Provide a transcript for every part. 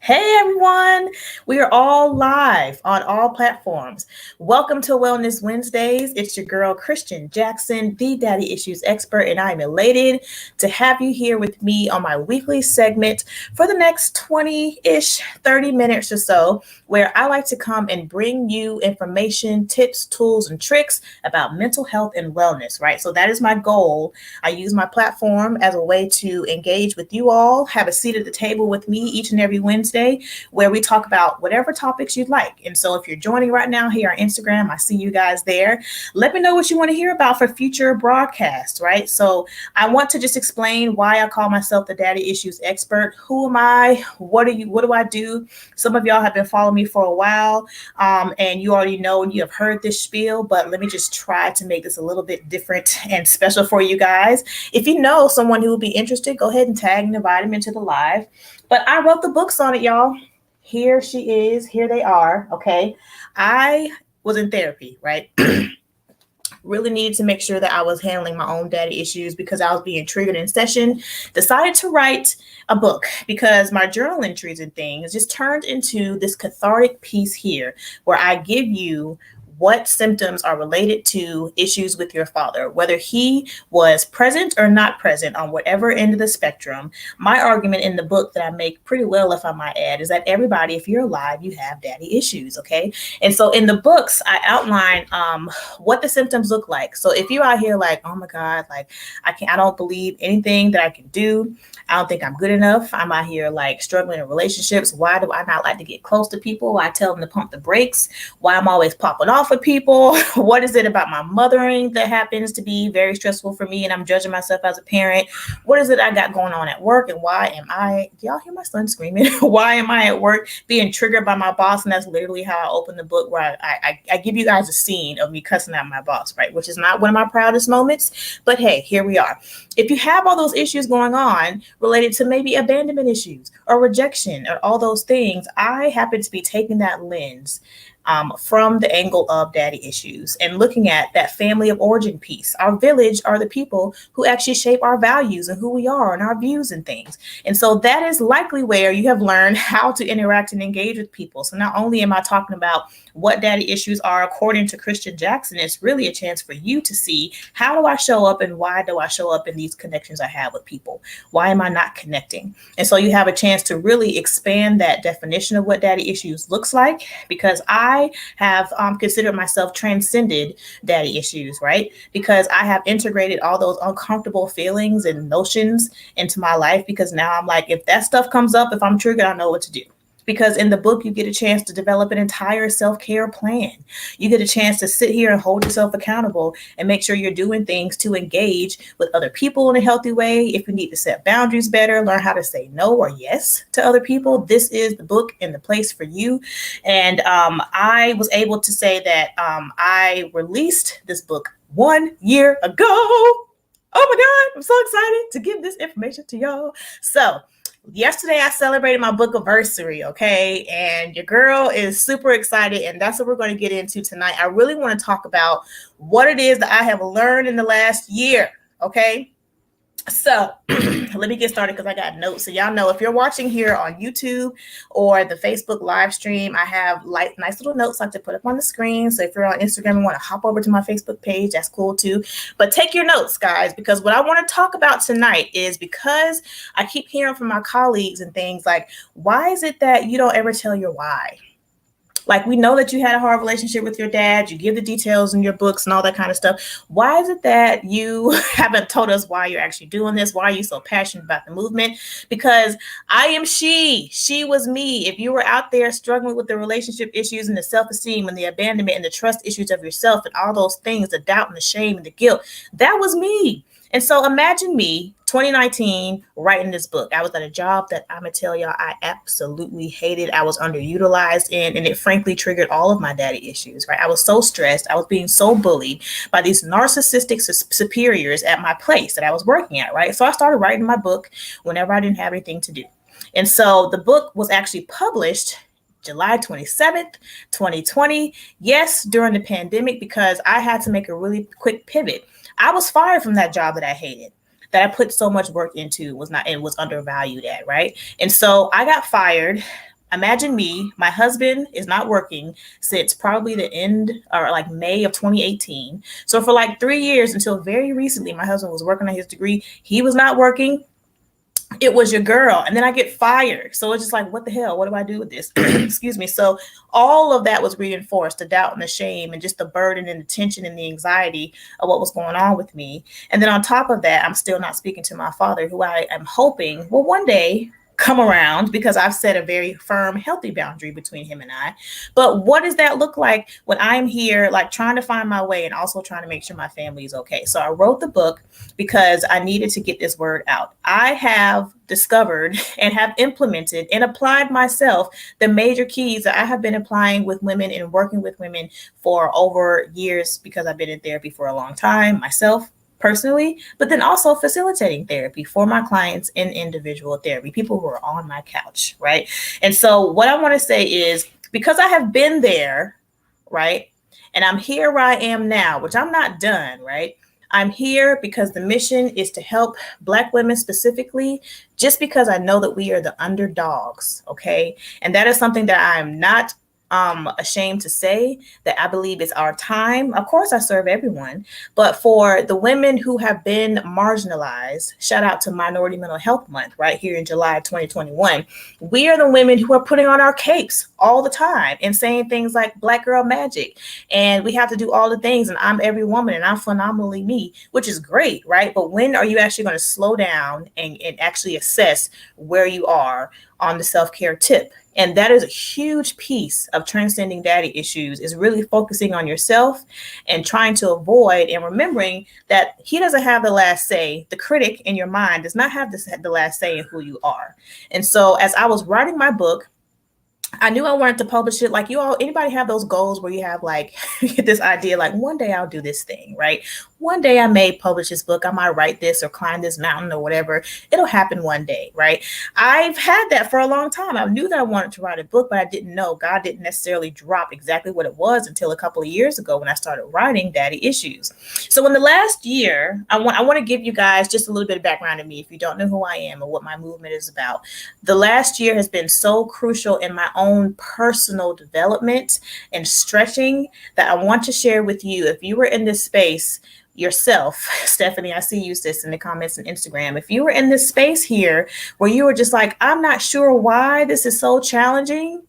Hey everyone, we are all live on all platforms. Welcome to Wellness Wednesdays. It's your girl Christian Jackson, the daddy issues expert, and I'm elated to have you here with me on my weekly segment for the next 20-ish, 30 minutes or so, where I like to come and bring you information, tips, tools, and tricks about mental health and wellness, right? So that is my goal. I use my platform as a way to engage with you all, have a seat at the table with me each and every Wednesday where we talk about whatever topics you'd like. And so if you're joining right now here on Instagram, I see you guys there. Let me know what you want to hear about for future broadcasts, right? So I want to just explain why I call myself the daddy issues expert. Who am I? What do I do? Some of y'all have been following me for a while, and you already know and you have heard this spiel, but let me just try to make this a little bit different and special for you guys. If you know someone who would be interested, go ahead and tag and invite them into the live. But I wrote the books on it, y'all. Here she is. Here they are. Okay. I was in therapy, right? Really needed to make sure that I was handling my own daddy issues because I was being triggered in session. Decided to write a book because my journal entries and things just turned into this cathartic piece here where I give you what symptoms are related to issues with your father, whether he was present or not present on whatever end of the spectrum. My argument in the book that I make pretty well, if I might add, is that everybody, if you're alive, you have daddy issues, okay? And so in the books, I outline what the symptoms look like. So if you're out here like, oh my God, like I don't believe anything that I can do. I don't think I'm good enough. I'm out here like struggling in relationships. Why do I not like to get close to people? Why I tell them to pump the brakes? Why I'm always popping off with people? What is it about my mothering that happens to be very stressful for me and I'm judging myself as a parent? What is it I got going on at work? And why am I, do y'all hear my son screaming? Why am I at work being triggered by my boss? And that's literally how I open the book, where I give you guys a scene of me cussing out my boss, right? Which is not one of my proudest moments, but hey, here we are. If you have all those issues going on related to maybe abandonment issues or rejection or all those things, I happen to be taking that lens from the angle of daddy issues and looking at that family of origin piece. Our village are the people who actually shape our values and who we are and our views and things. And so that is likely where you have learned how to interact and engage with people. So not only am I talking about what daddy issues are according to Christian Jackson, it's really a chance for you to see, how do I show up and why do I show up in these connections I have with people? Why am I not connecting? And so you have a chance to really expand that definition of what daddy issues looks like, because I have considered myself transcended daddy issues, right? Because I have integrated all those uncomfortable feelings and notions into my life, because now I'm like, if that stuff comes up, if I'm triggered, I know what to do. Because in the book, you get a chance to develop an entire self-care plan. You get a chance to sit here and hold yourself accountable and make sure you're doing things to engage with other people in a healthy way. If you need to set boundaries better, learn how to say no or yes to other people, this is the book and the place for you. And I was able to say that I released this book 1 year ago. Oh my God, I'm so excited to give this information to y'all. So yesterday I celebrated my book anniversary, okay? And your girl is super excited, and that's what we're going to get into tonight. I really want to talk about what it is that I have learned in the last year, okay? So let me get started because I got notes. So y'all know, if you're watching here on YouTube or the Facebook live stream, I have nice little notes I like to put up on the screen. So if you're on Instagram and want to hop over to my Facebook page, that's cool too. But take your notes, guys, because what I want to talk about tonight is, because I keep hearing from my colleagues and things like, why is it that you don't ever tell your why? Like, we know that you had a hard relationship with your dad. You give the details in your books and all that kind of stuff. Why is it that you haven't told us why you're actually doing this? Why are you so passionate about the movement? Because I am she. She was me. If you were out there struggling with the relationship issues and the self-esteem and the abandonment and the trust issues of yourself and all those things, the doubt and the shame and the guilt, that was me. And so imagine me, 2019, writing this book. I was at a job that I'm going to tell y'all I absolutely hated. I was underutilized in, and it frankly triggered all of my daddy issues, right? I was so stressed. I was being so bullied by these narcissistic superiors at my place that I was working at, right? So I started writing my book whenever I didn't have anything to do. And so the book was actually published July 27th, 2020. Yes, during the pandemic, because I had to make a really quick pivot. I was fired from that job that I hated, that I put so much work into, was undervalued at, right? And so I got fired Imagine me, my husband is not working since probably the end or like May of 2018. So for like 3 years until very recently, my husband was working on his degree. He was not working. It was your girl. And then I get fired. So it's just like, what the hell? What do I do with this? Excuse me. So all of that was reinforced, the doubt and the shame and just the burden and the tension and the anxiety of what was going on with me. And then on top of that, I'm still not speaking to my father, who I am hoping will one day come around, because I've set a very firm, healthy boundary between him and I. But what does that look like when I'm here, like trying to find my way and also trying to make sure my family is okay? So I wrote the book because I needed to get this word out. I have discovered and have implemented and applied myself the major keys that I have been applying with women and working with women for over years, because I've been in therapy for a long time myself, personally, but then also facilitating therapy for my clients in individual therapy, people who are on my couch, right? And so what I want to say is, because I have been there, right? And I'm here where I am now, which I'm not done, right? I'm here because the mission is to help Black women specifically, just because I know that we are the underdogs, okay? And that is something that I'm not ashamed to say, that I believe it's our time. Of course, I serve everyone, but for the women who have been marginalized, shout out to Minority Mental Health Month right here in July 2021. We are the women who are putting on our capes all the time and saying things like Black girl magic, and we have to do all the things, and I'm every woman, and I'm phenomenally me, which is great, right? But when are you actually going to slow down and actually assess where you are on the self-care tip? And that is a huge piece of transcending daddy issues, is really focusing on yourself and trying to avoid and remembering that he doesn't have the last say. The critic in your mind does not have the last say in who you are. And so as I was writing my book, I knew I wanted to publish it. Like, you all, anybody have those goals where you have like this idea, like one day I'll do this thing, right? One day I may publish this book. I might write this or climb this mountain or whatever. It'll happen one day, right? I've had that for a long time. I knew that I wanted to write a book, but I didn't know. God didn't necessarily drop exactly what it was until a couple of years ago when I started writing Daddy Issues. So in the last year, I want to give you guys just a little bit of background on me if you don't know who I am or what my movement is about. The last year has been so crucial in my own personal development and stretching that I want to share with you. If you were in this space yourself, Stephanie, I see you sis in the comments on Instagram. If you were in this space here where you were just like, I'm not sure why this is so challenging,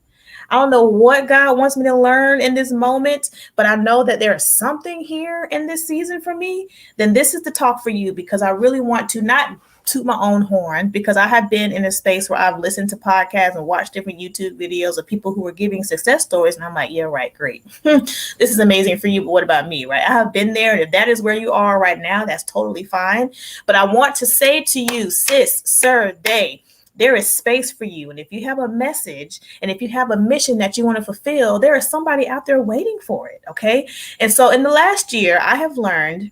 I don't know what God wants me to learn in this moment, but I know that there is something here in this season for me, then this is the talk for you, because I really want to not toot my own horn, because I have been in a space where I've listened to podcasts and watched different YouTube videos of people who are giving success stories. And I'm like, yeah, right, great. This is amazing for you, but what about me, right? I have been there. And if that is where you are right now, that's totally fine. But I want to say to you, sis, sir, there is space for you. And if you have a message and if you have a mission that you want to fulfill, there is somebody out there waiting for it. Okay. And so in the last year, I have learned,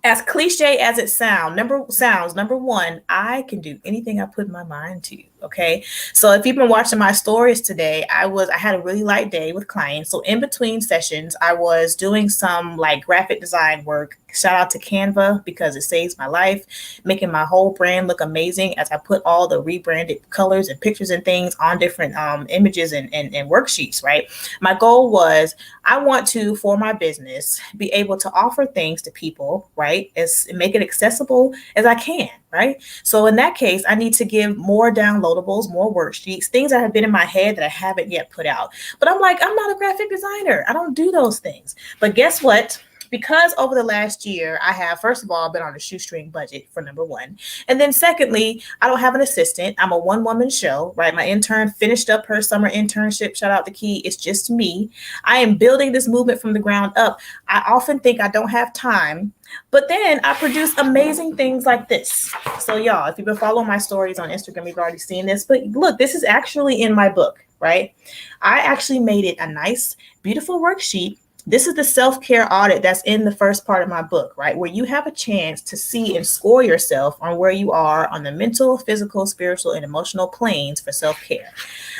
as cliche as it sounds, number one, I can do anything I put my mind to. Okay. So if you've been watching my stories today, I had a really light day with clients. So in between sessions, I was doing some like graphic design work. Shout out to Canva, because it saves my life, making my whole brand look amazing as I put all the rebranded colors and pictures and things on different images and worksheets, right? My goal was, I want to, for my business, be able to offer things to people, right? Make it accessible as I can, right? So in that case, I need to give more downloadables, more worksheets, things that have been in my head that I haven't yet put out. But I'm like, I'm not a graphic designer. I don't do those things. But guess what? Because over the last year, I have, first of all, been on a shoestring budget for number one. And then secondly, I don't have an assistant. I'm a one-woman show, right? My intern finished up her summer internship. Shout out to Key. It's just me. I am building this movement from the ground up. I often think I don't have time, but then I produce amazing things like this. So y'all, if you've been following my stories on Instagram, you've already seen this. But look, this is actually in my book, right? I actually made it a nice, beautiful worksheet. This is the self-care audit that's in the first part of my book, right? Where you have a chance to see and score yourself on where you are on the mental, physical, spiritual, and emotional planes for self-care.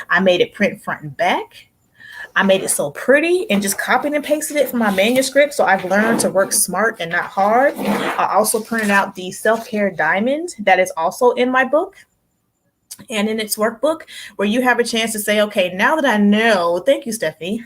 I made it print front and back. I made it so pretty and just copied and pasted it from my manuscript. So I've learned to work smart and not hard. I also printed out the self-care diamond that is also in my book. and in its workbook, where you have a chance to say, okay, now that I know, thank you, Stephanie.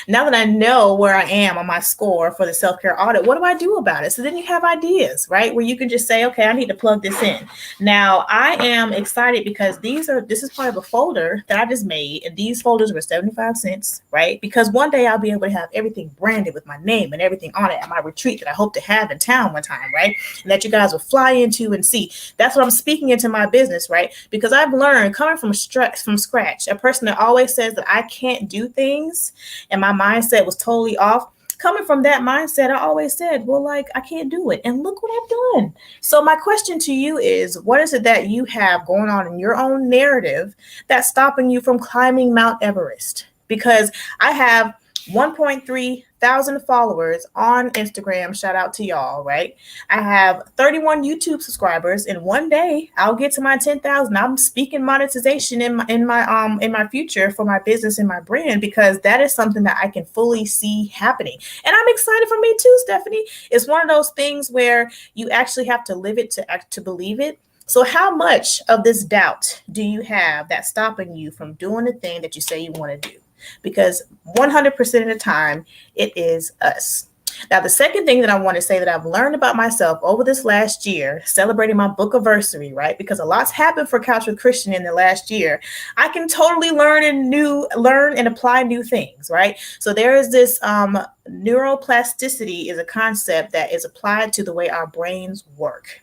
Now that I know where I am on my score for the self-care audit, what do I do about it? So then you have ideas, right? Where you can just say, okay, I need to plug this in. Now I am excited because this is part of a folder that I just made, and these folders were 75 cents, right? Because one day I'll be able to have everything branded with my name and everything on it at my retreat that I hope to have in town one time, right? And that you guys will fly into and see. That's what I'm speaking into my business, right? Because I've learned coming from scratch, a person that always says that I can't do things and my mindset was totally off. Coming from that mindset, I always said, well, like, I can't do it. And look what I've done. So my question to you is, what is it that you have going on in your own narrative that's stopping you from climbing Mount Everest? Because I have 1.3 thousand followers on Instagram. Shout out to y'all, right? I have 31 YouTube subscribers, and one day I'll get to my 10,000. I'm speaking monetization in my future for my business and my brand, because that is something that I can fully see happening. And I'm excited for me too, Stephanie. It's one of those things where you actually have to live it to believe it. So how much of this doubt do you have that's stopping you from doing the thing that you say you want to do? Because 100% of the time, it is us. Now, the second thing that I want to say that I've learned about myself over this last year, celebrating my book anniversary, right? Because a lot's happened for Couch with Christian in the last year. I can totally learn and apply new things, right? So there is this neuroplasticity is a concept that is applied to the way our brains work.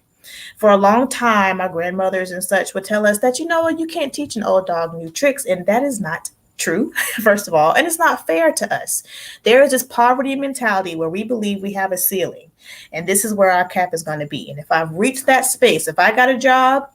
For a long time, our grandmothers and such would tell us that, you can't teach an old dog new tricks, and that is not true, first of all, and it's not fair to us. There is this poverty mentality where we believe we have a ceiling, and this is where our cap is going to be. And if I've reached that space, if I got a job,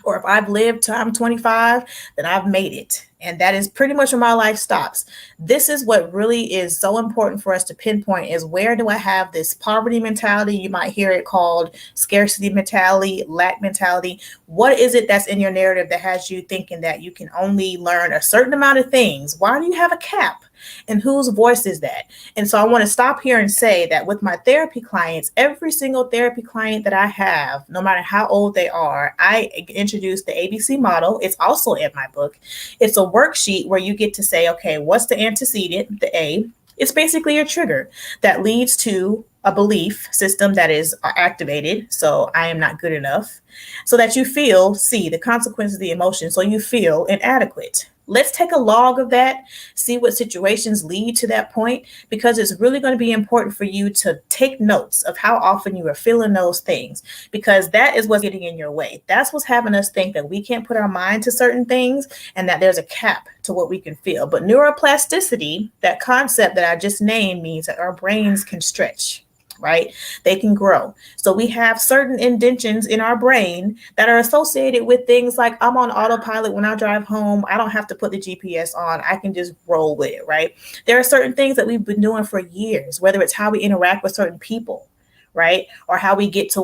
or if I've lived till I'm 25, then I've made it. And that is pretty much where my life stops. This is what really is so important for us to pinpoint, is where do I have this poverty mentality? You might hear it called scarcity mentality, lack mentality. What is it that's in your narrative that has you thinking that you can only learn a certain amount of things? Why do you have a cap? And whose voice is that? And so I want to stop here and say that with my therapy clients, every single therapy client that I have, no matter how old they are, I introduce the ABC model. It's also in my book. It's a worksheet where you get to say, okay, what's the antecedent, the A? It's basically your trigger that leads to a belief system that is activated. So I am not good enough. So that you feel, C, the consequences of the emotion. So you feel inadequate. Let's take a log of that, see what situations lead to that point, because it's really going to be important for you to take notes of how often you are feeling those things, because that is what's getting in your way. That's what's having us think that we can't put our mind to certain things and that there's a cap to what we can feel. But neuroplasticity, that concept that I just named, means that our brains can stretch. Right? They can grow. So we have certain indentions in our brain that are associated with things like, I'm on autopilot when I drive home. I don't have to put the GPS on. I can just roll with it, right? There are certain things that we've been doing for years, whether it's how we interact with certain people, right? Or how we get to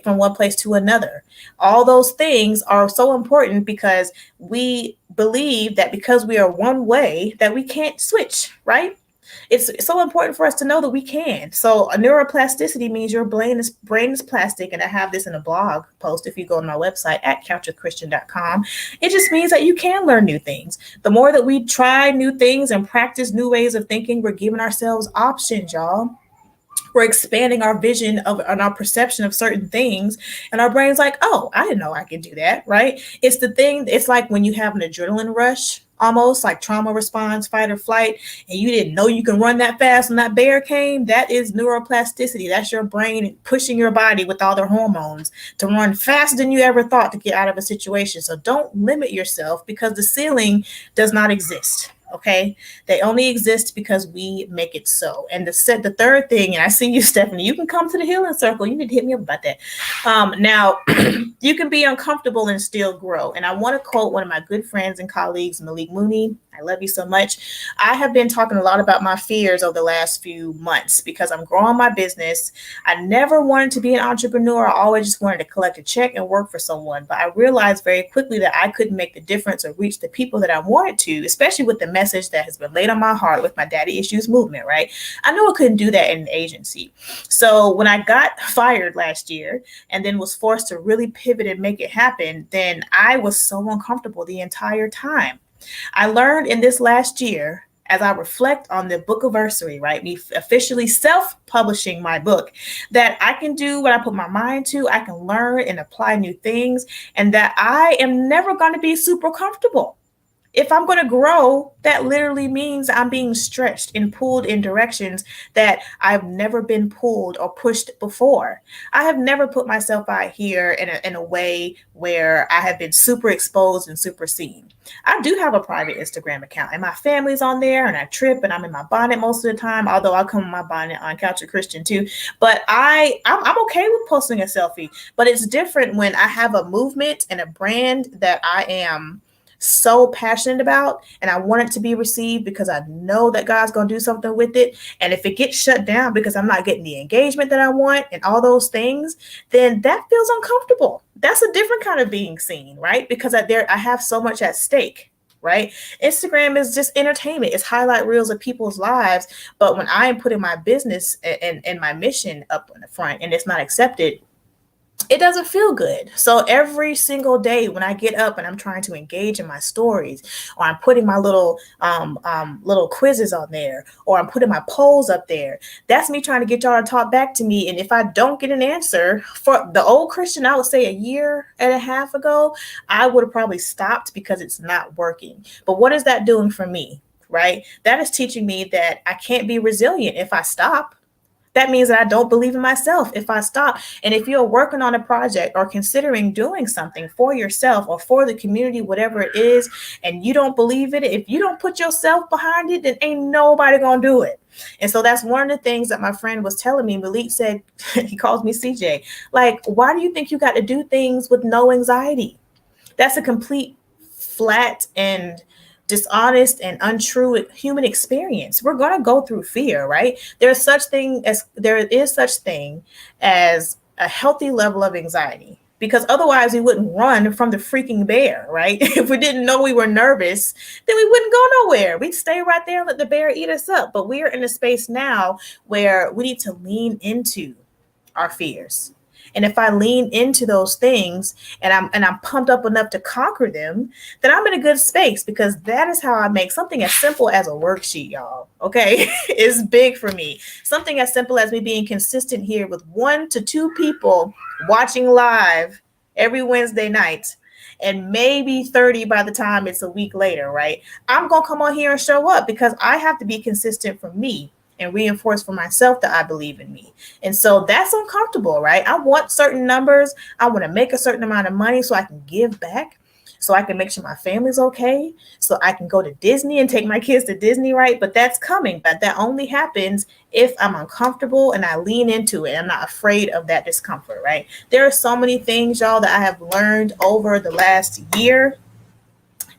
from one place to another. All those things are so important because we believe that because we are one way that we can't switch, right? It's so important for us to know that we can. So a neuroplasticity means your brain is plastic. And I have this in a blog post if you go on my website at couchwithchristian.com. It just means that you can learn new things. The more that we try new things and practice new ways of thinking, we're giving ourselves options, y'all. We're expanding our vision and our perception of certain things. And our brain's like, oh, I didn't know I could do that, right? It's like when you have an adrenaline rush, almost like trauma response, fight or flight, and you didn't know you can run that fast when that bear came. That is neuroplasticity. That's your brain pushing your body with all their hormones to run faster than you ever thought to get out of a situation. So don't limit yourself, because the ceiling does not exist. Okay, they only exist because we make it so. And the third thing, and I see you, Stephanie, you can come to the healing circle. You need to hit me up about that. Now, you can be uncomfortable and still grow. And I want to quote one of my good friends and colleagues, Malik Mooney. I love you so much. I have been talking a lot about my fears over the last few months because I'm growing my business. I never wanted to be an entrepreneur. I always just wanted to collect a check and work for someone. But I realized very quickly that I couldn't make the difference or reach the people that I wanted to, especially with the message that has been laid on my heart with my daddy issues movement, right? I knew I couldn't do that in an agency. So when I got fired last year and then was forced to really pivot and make it happen, then I was so uncomfortable the entire time. I learned in this last year, as I reflect on the book anniversary, right? Me officially self-publishing my book, that I can do what I put my mind to. I can learn and apply new things, and that I am never going to be super comfortable. If I'm going to grow, that literally means I'm being stretched and pulled in directions that I've never been pulled or pushed before. I have never put myself out here in a way where I have been super exposed and super seen. I do have a private Instagram account, and my family's on there, and I trip, and I'm in my bonnet most of the time, although I come in my bonnet on Couch with Christian too. But I'm okay with posting a selfie, but it's different when I have a movement and a brand that I am so passionate about, and I want it to be received because I know that God's going to do something with it. And if it gets shut down because I'm not getting the engagement that I want and all those things, then that feels uncomfortable. That's a different kind of being seen, right? Because I have so much at stake, right? Instagram is just entertainment. It's highlight reels of people's lives. But when I am putting my business and my mission up in the front and it's not accepted, it doesn't feel good. So every single day when I get up and I'm trying to engage in my stories, or I'm putting my little quizzes on there, or I'm putting my polls up there, that's me trying to get y'all to talk back to me. And if I don't get an answer, for the old Christian, I would say a year and a half ago, I would have probably stopped because it's not working. But what is that doing for me, right? That is teaching me that I can't be resilient if I stop. That means that I don't believe in myself if I stop. And if you're working on a project or considering doing something for yourself or for the community, whatever it is, and you don't believe in it, if you don't put yourself behind it, then ain't nobody gonna do it. And so that's one of the things that my friend was telling me. Malik said, he calls me CJ, like, why do you think you got to do things with no anxiety? That's a complete flat and dishonest and untrue human experience. We're going to go through fear, right? There is such thing as a healthy level of anxiety, because otherwise we wouldn't run from the freaking bear, right? If we didn't know we were nervous, then we wouldn't go nowhere. We'd stay right there and let the bear eat us up. But we're in a space now where we need to lean into our fears. And if I lean into those things and I'm pumped up enough to conquer them, then I'm in a good space, because that is how I make something as simple as a worksheet, y'all. Okay, is big for me. Something as simple as me being consistent here with 1 to 2 people watching live every Wednesday night, and maybe 30 by the time it's a week later, right? I'm gonna come on here and show up because I have to be consistent for me and reinforce for myself that I believe in me. And so that's uncomfortable, right? I want certain numbers. I want to make a certain amount of money so I can give back, so I can make sure my family's okay, so I can go to Disney and take my kids to Disney, right? But that's coming. But that only happens if I'm uncomfortable and I lean into it. I'm not afraid of that discomfort, right? There are so many things, y'all, that I have learned over the last year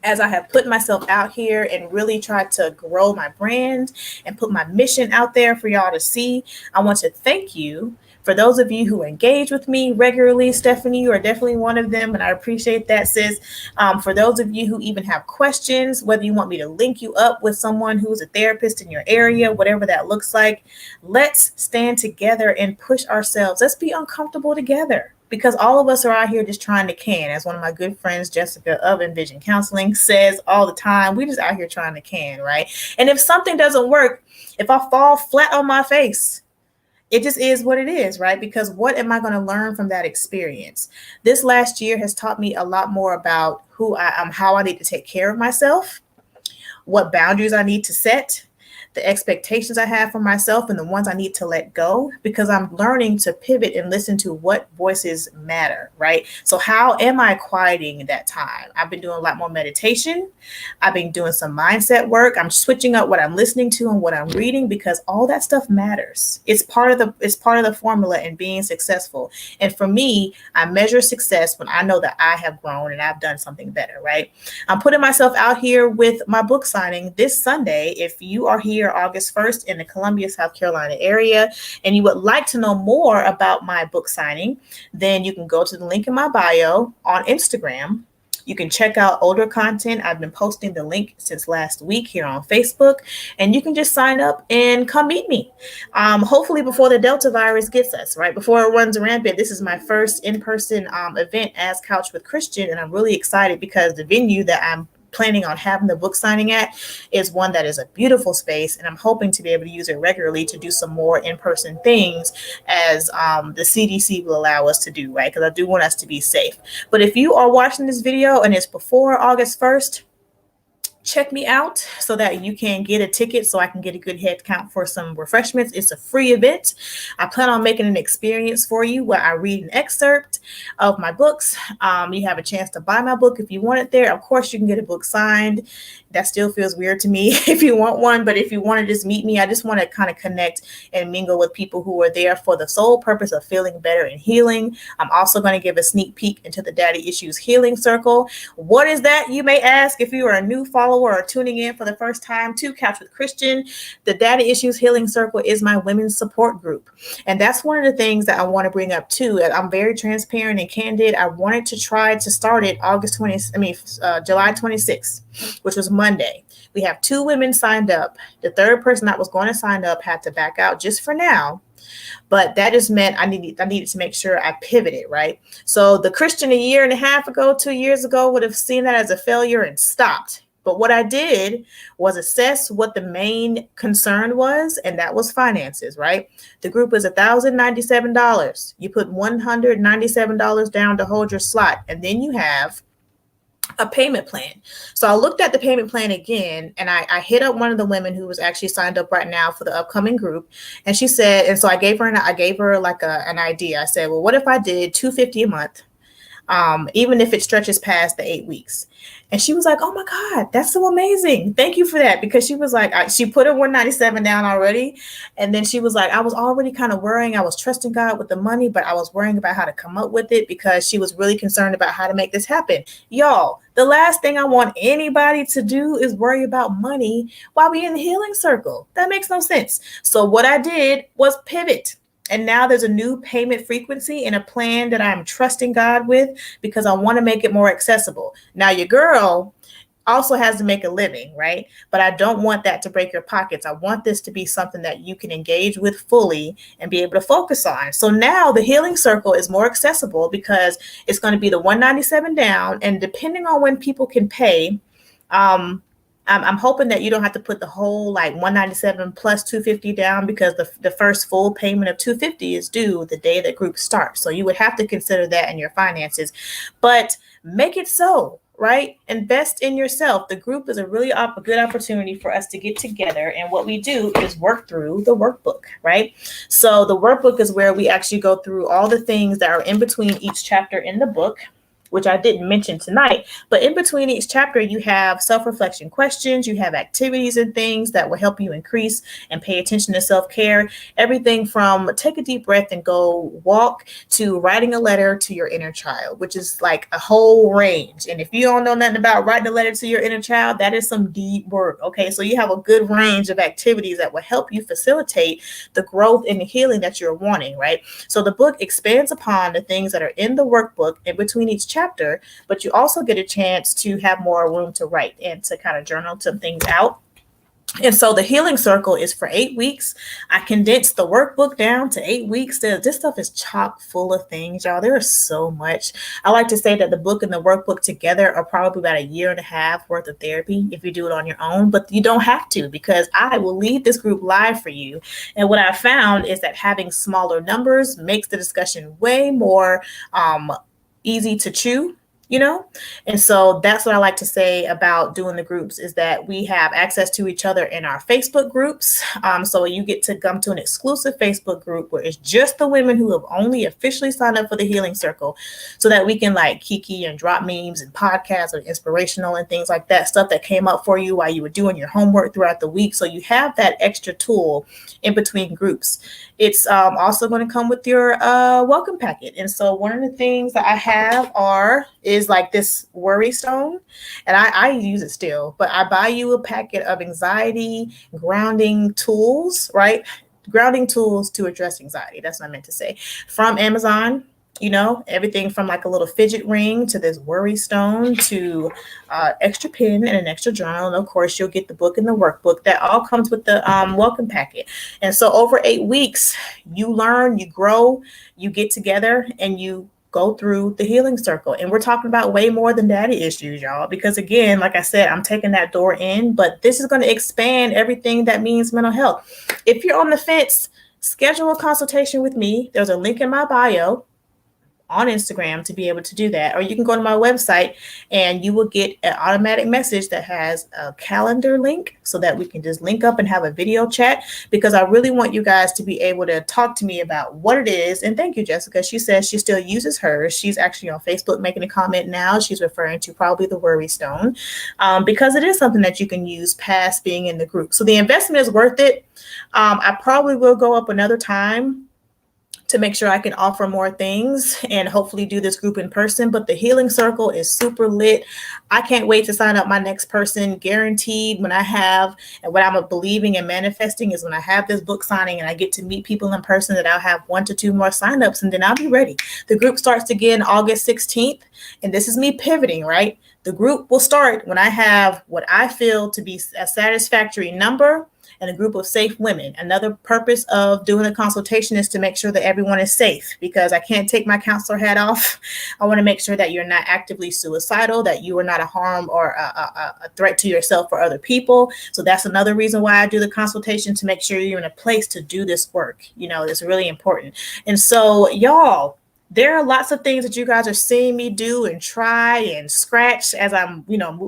as I have put myself out here and really tried to grow my brand and put my mission out there for y'all to see. I want to thank you for those of you who engage with me regularly. Stephanie, you are definitely one of them, and I appreciate that, sis. For those of you who even have questions, whether you want me to link you up with someone who's a therapist in your area, whatever that looks like, let's stand together and push ourselves. Let's be uncomfortable together, because all of us are out here just trying to can. As one of my good friends, Jessica of Envision Counseling, says all the time, we just out here trying to can, right? And if something doesn't work, if I fall flat on my face, it just is what it is, right? Because what am I going to learn from that experience? This last year has taught me a lot more about who I am, how I need to take care of myself, what boundaries I need to set, the expectations I have for myself, and the ones I need to let go, because I'm learning to pivot and listen to what voices matter, right? So how am I quieting that time? I've been doing a lot more meditation. I've been doing some mindset work. I'm switching up what I'm listening to and what I'm reading, because all that stuff matters. It's part of the formula in being successful. And for me, I measure success when I know that I have grown and I've done something better, right? I'm putting myself out here with my book signing this Sunday. If you are here August 1st in the Columbia, South Carolina area, and you would like to know more about my book signing, then you can go to the link in my bio on Instagram. You can check out older content. I've been posting the link since last week here on Facebook, and you can just sign up and come meet me. Hopefully before the Delta virus gets us, right? Before it runs rampant. This is my first in-person event as Couch with Christian, and I'm really excited because the venue that I'm planning on having the book signing at is one that is a beautiful space, and I'm hoping to be able to use it regularly to do some more in-person things as the CDC will allow us to do, right? Because I do want us to be safe. But if you are watching this video and it's before August 1st, check me out so that you can get a ticket so I can get a good head count for some refreshments. It's a free event. I plan on making an experience for you where I read an excerpt of my books. You have a chance to buy my book if you want it there. Of course, you can get a book signed. That still feels weird to me if you want one, but if you want to just meet me, I just want to kind of connect and mingle with people who are there for the sole purpose of feeling better and healing. I'm also going to give a sneak peek into the Daddy Issues Healing Circle. What is that, you may ask, if you are a new follower or tuning in for the first time to Couch with Christian? The Daddy Issues Healing Circle is my women's support group. And that's one of the things that I want to bring up too. I'm very transparent and candid. I wanted to try to start it July 26th, which was Monday. We have 2 women signed up. The third person that was going to sign up had to back out just for now. But that just meant I needed to make sure I pivoted, right? So the Christian a year and a half ago, 2 years ago, would have seen that as a failure and stopped. But what I did was assess what the main concern was, and that was finances, right? The group is $1,097. You put $197 down to hold your slot, and then you have a payment plan. So I looked at the payment plan again, and I hit up one of the women who was actually signed up right now for the upcoming group. And she said, and so I gave her like an idea. I said, well, what if I did $250 a month? Even if it stretches past the 8 weeks. And she was like, oh my God, that's so amazing. Thank you for that. Because she was like, she put her 197 down already. And then she was like, I was already kind of worrying. I was trusting God with the money, but I was worrying about how to come up with it because she was really concerned about how to make this happen. Y'all, the last thing I want anybody to do is worry about money while we're in the healing circle. That makes no sense. So what I did was pivot. And now there's a new payment frequency and a plan that I'm trusting God with because I want to make it more accessible. Now, your girl also has to make a living, right? But I don't want that to break your pockets. I want this to be something that you can engage with fully and be able to focus on. So now the healing circle is more accessible because it's going to be the 197 down. And depending on when people can pay, I'm hoping that you don't have to put the whole like 197 plus 250 down because the first full payment of 250 is due the day that group starts. So you would have to consider that in your finances, but make it so, right? Invest in yourself. The group is a really a good opportunity for us to get together. And what we do is work through the workbook, right? So the workbook is where we actually go through all the things that are in between each chapter in the book, which I didn't mention tonight, but in between each chapter, you have self-reflection questions, you have activities and things that will help you increase and pay attention to self-care. Everything from take a deep breath and go walk to writing a letter to your inner child, which is like a whole range. And if you don't know nothing about writing a letter to your inner child, that is some deep work. Okay, so you have a good range of activities that will help you facilitate the growth and the healing that you're wanting, right? So the book expands upon the things that are in the workbook in between each chapter, but you also get a chance to have more room to write and to kind of journal some things out. And so the healing circle is for 8 weeks. I condensed the workbook down to 8 weeks. This stuff is chock full of things, y'all. There is so much. I like to say that the book and the workbook together are probably about a year and a half worth of therapy if you do it on your own, but you don't have to because I will lead this group live for you. And what I found is that having smaller numbers makes the discussion way more easy to chew, you know? And so that's what I like to say about doing the groups is that we have access to each other in our Facebook groups. So you get to come to an exclusive Facebook group where it's just the women who have only officially signed up for the healing circle so that we can like kiki and drop memes and podcasts or inspirational and things like that, stuff that came up for you while you were doing your homework throughout the week. So you have that extra tool in between groups. It's also going to come with your welcome packet. And so one of the things that I have is like this worry stone, and I use it still, but I buy you a packet of anxiety grounding tools, right? Grounding tools to address anxiety. That's what I meant to say, from Amazon. Everything from like a little fidget ring to this worry stone to extra pen and an extra journal. And of course, you'll get the book and the workbook. That all comes with the welcome packet. And so over 8 weeks, you learn, you grow, you get together, and you go through the healing circle. And we're talking about way more than daddy issues, y'all, because again, like I said, I'm taking that door in, but this is going to expand everything that means mental health. If you're on the fence, schedule a consultation with me. There's a link in my bio on Instagram to be able to do that. Or you can go to my website and you will get an automatic message that has a calendar link so that we can just link up and have a video chat, because I really want you guys to be able to talk to me about what it is. And thank you, Jessica. She says she still uses hers. She's actually on Facebook making a comment now. She's referring to probably the worry stone, because it is something that you can use past being in the group. So the investment is worth it. I probably will go up another time to make sure I can offer more things and hopefully do this group in person. But the healing circle is super lit. I can't wait to sign up my next person. Guaranteed, when I have, and what I'm believing and manifesting is when I have this book signing and I get to meet people in person, that I'll have 1 to 2 more signups and then I'll be ready. The group starts again August 16th. And this is me pivoting, right? The group will start when I have what I feel to be a satisfactory number and a group of safe women. Another purpose of doing a consultation is to make sure that everyone is safe, because I can't take my counselor hat off. I want to make sure that you're not actively suicidal, that you are not a harm or a threat to yourself or other people. So that's another reason why I do the consultation, to make sure you're in a place to do this work. It's really important. And so, y'all, there are lots of things that you guys are seeing me do and try and scratch as I'm,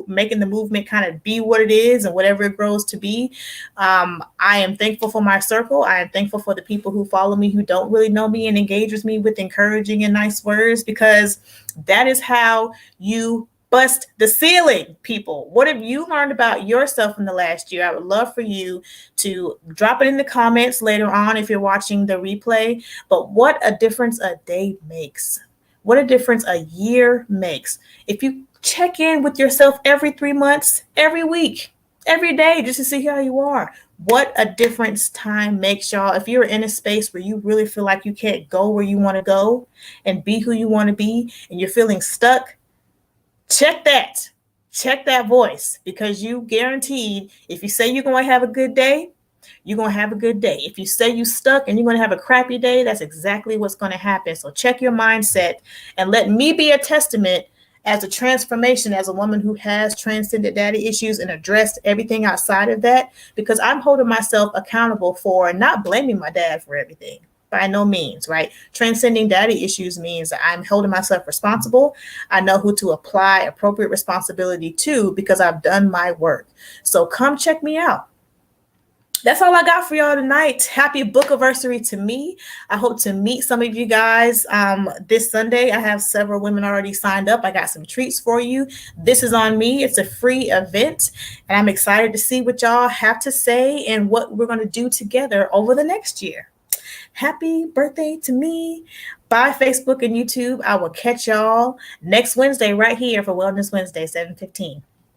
making the movement kind of be what it is and whatever it grows to be. I am thankful for my circle. I am thankful for the people who follow me, who don't really know me and engage with me with encouraging and nice words, because that is how you bust the ceiling, people. What have you learned about yourself in the last year? I would love for you to drop it in the comments later on if you're watching the replay. But what a difference a day makes. What a difference a year makes. If you check in with yourself every 3 months, every week, every day, just to see how you are. What a difference time makes, y'all. If you're in a space where you really feel like you can't go where you want to go and be who you want to be, and you're feeling stuck, check that voice, because you guaranteed, if you say you're going to have a good day, you're going to have a good day. If you say you stuck and you're going to have a crappy day, that's exactly what's going to happen. So check your mindset and let me be a testament as a transformation, as a woman who has transcended daddy issues and addressed everything outside of that, because I'm holding myself accountable for not blaming my dad for everything. By no means, right? Transcending daddy issues means that I'm holding myself responsible. I know who to apply appropriate responsibility to, because I've done my work. So come check me out. That's all I got for y'all tonight. Happy book anniversary to me. I hope to meet some of you guys this Sunday. I have several women already signed up. I got some treats for you. This is on me. It's a free event, and I'm excited to see what y'all have to say and what we're going to do together over the next year. Happy birthday to me. Bye, Facebook and YouTube. I will catch y'all next Wednesday right here for Wellness Wednesday, 7:15.